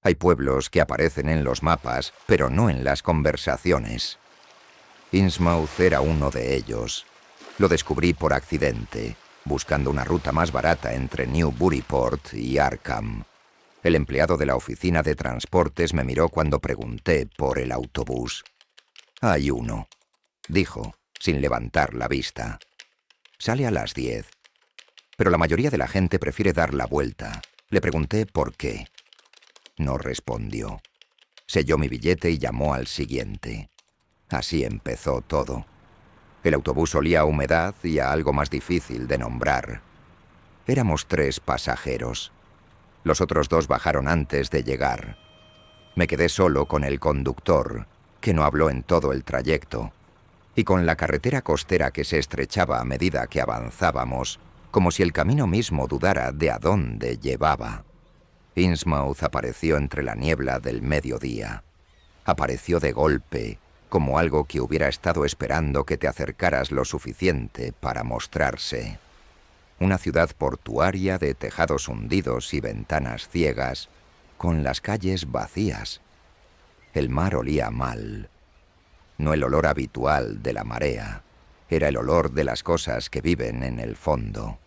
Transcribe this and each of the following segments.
Hay pueblos que aparecen en los mapas, pero no en las conversaciones. Innsmouth era uno de ellos. Lo descubrí por accidente, buscando una ruta más barata entre Newburyport y Arkham. El empleado de la oficina de transportes me miró cuando pregunté por el autobús. «Hay uno», dijo, sin levantar la vista. «Sale a las 10. Pero la mayoría de la gente prefiere dar la vuelta». Le pregunté por qué. No respondió. Selló mi billete y llamó al siguiente. Así empezó todo. El autobús olía a humedad y a algo más difícil de nombrar. Éramos 3 pasajeros. Los otros 2 bajaron antes de llegar. Me quedé solo con el conductor, que no habló en todo el trayecto, y con la carretera costera que se estrechaba a medida que avanzábamos, como si el camino mismo dudara de a dónde llevaba. Innsmouth apareció entre la niebla del mediodía. Apareció de golpe, como algo que hubiera estado esperando que te acercaras lo suficiente para mostrarse. Una ciudad portuaria de tejados hundidos y ventanas ciegas, con las calles vacías. El mar olía mal. No el olor habitual de la marea, era el olor de las cosas que viven en el fondo.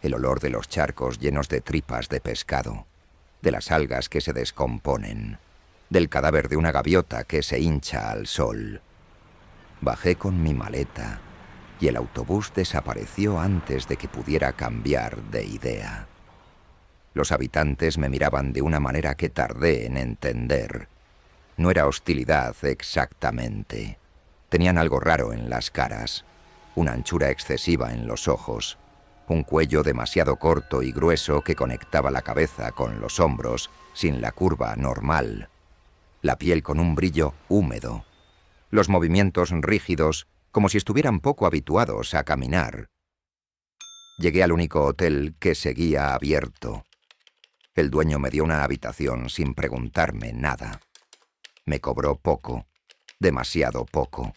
El olor de los charcos llenos de tripas de pescado, de las algas que se descomponen, del cadáver de una gaviota que se hincha al sol. Bajé con mi maleta y el autobús desapareció antes de que pudiera cambiar de idea. Los habitantes me miraban de una manera que tardé en entender. No era hostilidad exactamente. Tenían algo raro en las caras, una anchura excesiva en los ojos, un cuello demasiado corto y grueso que conectaba la cabeza con los hombros sin la curva normal, la piel con un brillo húmedo, los movimientos rígidos como si estuvieran poco habituados a caminar. Llegué al único hotel que seguía abierto. El dueño me dio una habitación sin preguntarme nada. Me cobró poco, demasiado poco.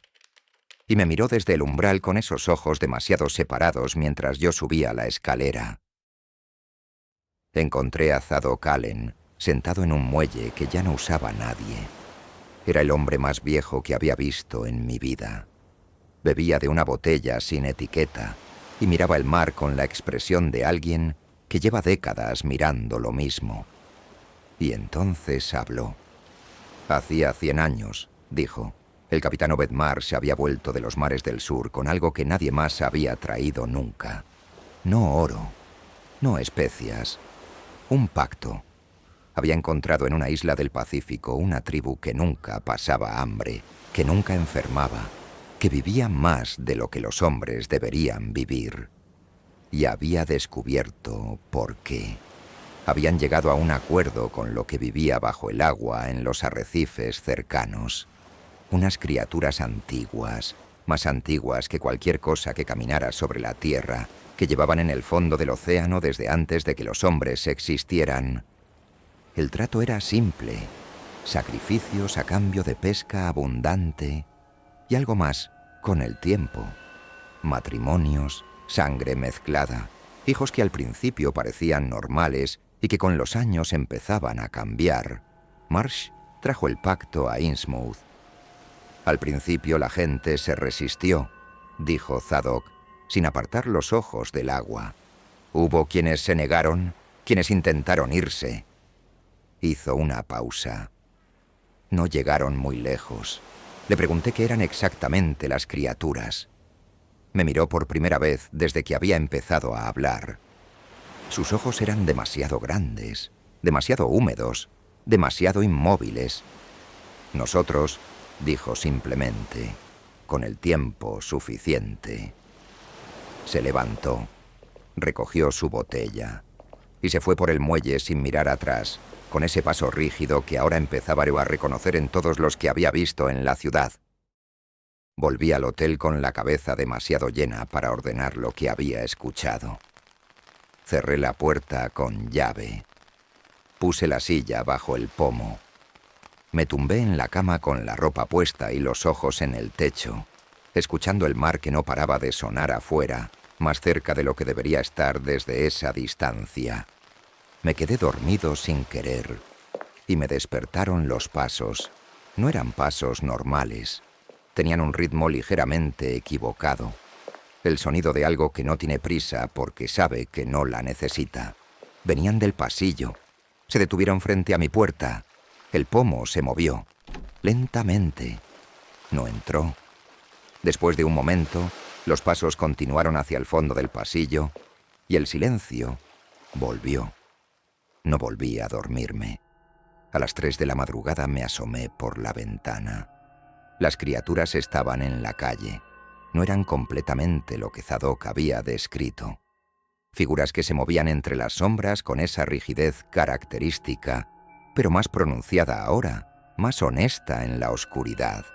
Y me miró desde el umbral con esos ojos demasiado separados mientras yo subía la escalera. Encontré a Zadok Allen, sentado en un muelle que ya no usaba nadie. Era el hombre más viejo que había visto en mi vida. Bebía de una botella sin etiqueta y miraba el mar con la expresión de alguien que lleva décadas mirando lo mismo. Y entonces habló. «Hacía 100 años», dijo. El capitán Obedmar se había vuelto de los mares del sur con algo que nadie más había traído nunca. No oro, no especias, un pacto. Había encontrado en una isla del Pacífico una tribu que nunca pasaba hambre, que nunca enfermaba, que vivía más de lo que los hombres deberían vivir. Y había descubierto por qué. Habían llegado a un acuerdo con lo que vivía bajo el agua en los arrecifes cercanos. Unas criaturas antiguas, más antiguas que cualquier cosa que caminara sobre la tierra, que llevaban en el fondo del océano desde antes de que los hombres existieran. El trato era simple, sacrificios a cambio de pesca abundante y algo más con el tiempo. Matrimonios, sangre mezclada, hijos que al principio parecían normales y que con los años empezaban a cambiar. Marsh trajo el pacto a Innsmouth. Al principio la gente se resistió, dijo Zadok, sin apartar los ojos del agua. Hubo quienes se negaron, quienes intentaron irse. Hizo una pausa. No llegaron muy lejos. Le pregunté qué eran exactamente las criaturas. Me miró por primera vez desde que había empezado a hablar. Sus ojos eran demasiado grandes, demasiado húmedos, demasiado inmóviles. Nosotros, dijo simplemente, con el tiempo suficiente. Se levantó, recogió su botella y se fue por el muelle sin mirar atrás, con ese paso rígido que ahora empezaba a reconocer en todos los que había visto en la ciudad. Volví al hotel con la cabeza demasiado llena para ordenar lo que había escuchado. Cerré la puerta con llave. Puse la silla bajo el pomo. Me tumbé en la cama con la ropa puesta y los ojos en el techo, escuchando el mar que no paraba de sonar afuera, más cerca de lo que debería estar desde esa distancia. Me quedé dormido sin querer. y me despertaron los pasos. No eran pasos normales. Tenían un ritmo ligeramente equivocado. El sonido de algo que no tiene prisa porque sabe que no la necesita. Venían del pasillo. Se detuvieron frente a mi puerta. El pomo se movió. Lentamente. No entró. Después de un momento, los pasos continuaron hacia el fondo del pasillo y el silencio volvió. No volví a dormirme. A las 3 de la madrugada me asomé por la ventana. Las criaturas estaban en la calle. No eran completamente lo que Zadok había descrito. Figuras que se movían entre las sombras con esa rigidez característica, pero más pronunciada ahora, más honesta en la oscuridad,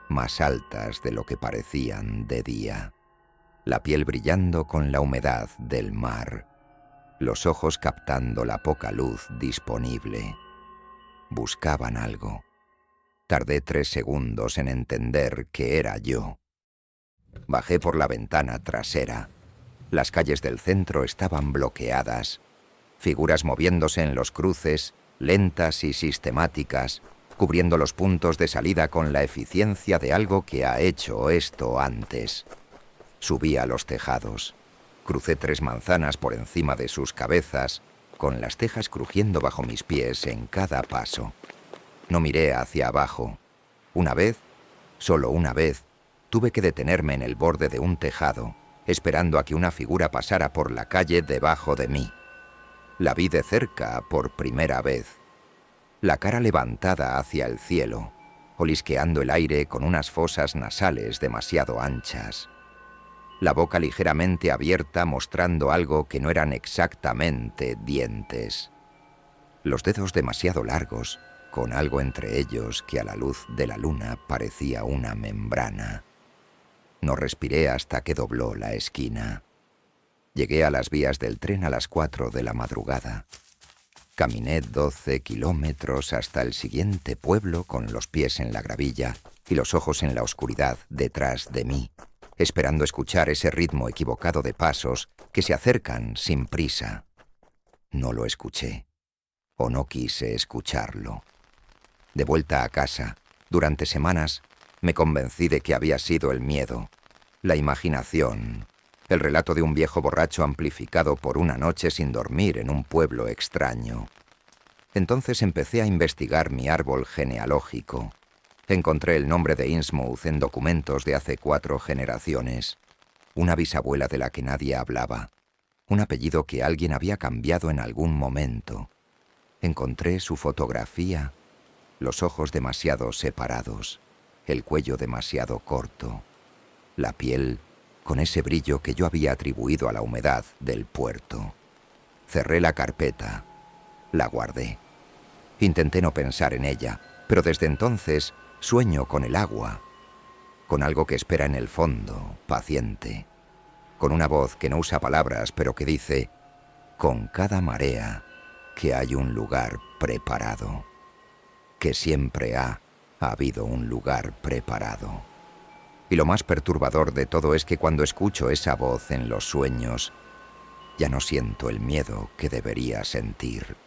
más altas de lo que parecían de día. La piel brillando con la humedad del mar, los ojos captando la poca luz disponible. Buscaban algo. Tardé 3 segundos en entender que era yo. Bajé por la ventana trasera. Las calles del centro estaban bloqueadas. Figuras moviéndose en los cruces, lentas y sistemáticas, cubriendo los puntos de salida con la eficiencia de algo que ha hecho esto antes. Subí a los tejados. Crucé 3 manzanas por encima de sus cabezas, con las tejas crujiendo bajo mis pies en cada paso. No miré hacia abajo. Una vez, solo una vez, tuve que detenerme en el borde de un tejado, esperando a que una figura pasara por la calle debajo de mí. La vi de cerca por primera vez. La cara levantada hacia el cielo, olisqueando el aire con unas fosas nasales demasiado anchas. La boca ligeramente abierta mostrando algo que no eran exactamente dientes. Los dedos demasiado largos, con algo entre ellos que a la luz de la luna parecía una membrana. No respiré hasta que dobló la esquina. Llegué a las vías del tren a las 4 de la madrugada. Caminé 12 kilómetros hasta el siguiente pueblo con los pies en la gravilla y los ojos en la oscuridad detrás de mí, esperando escuchar ese ritmo equivocado de pasos que se acercan sin prisa. No lo escuché, o no quise escucharlo. De vuelta a casa, durante semanas, me convencí de que había sido el miedo, la imaginación, el relato de un viejo borracho amplificado por una noche sin dormir en un pueblo extraño. Entonces empecé a investigar mi árbol genealógico. Encontré el nombre de Innsmouth en documentos de hace 4 generaciones. Una bisabuela de la que nadie hablaba. Un apellido que alguien había cambiado en algún momento. Encontré su fotografía. Los ojos demasiado separados. El cuello demasiado corto. La piel con ese brillo que yo había atribuido a la humedad del puerto. Cerré la carpeta. La guardé. Intenté no pensar en ella, pero desde entonces sueño con el agua, con algo que espera en el fondo, paciente, con una voz que no usa palabras, pero que dice, con cada marea, que hay un lugar preparado, que siempre ha habido un lugar preparado. Y lo más perturbador de todo es que cuando escucho esa voz en los sueños, ya no siento el miedo que debería sentir.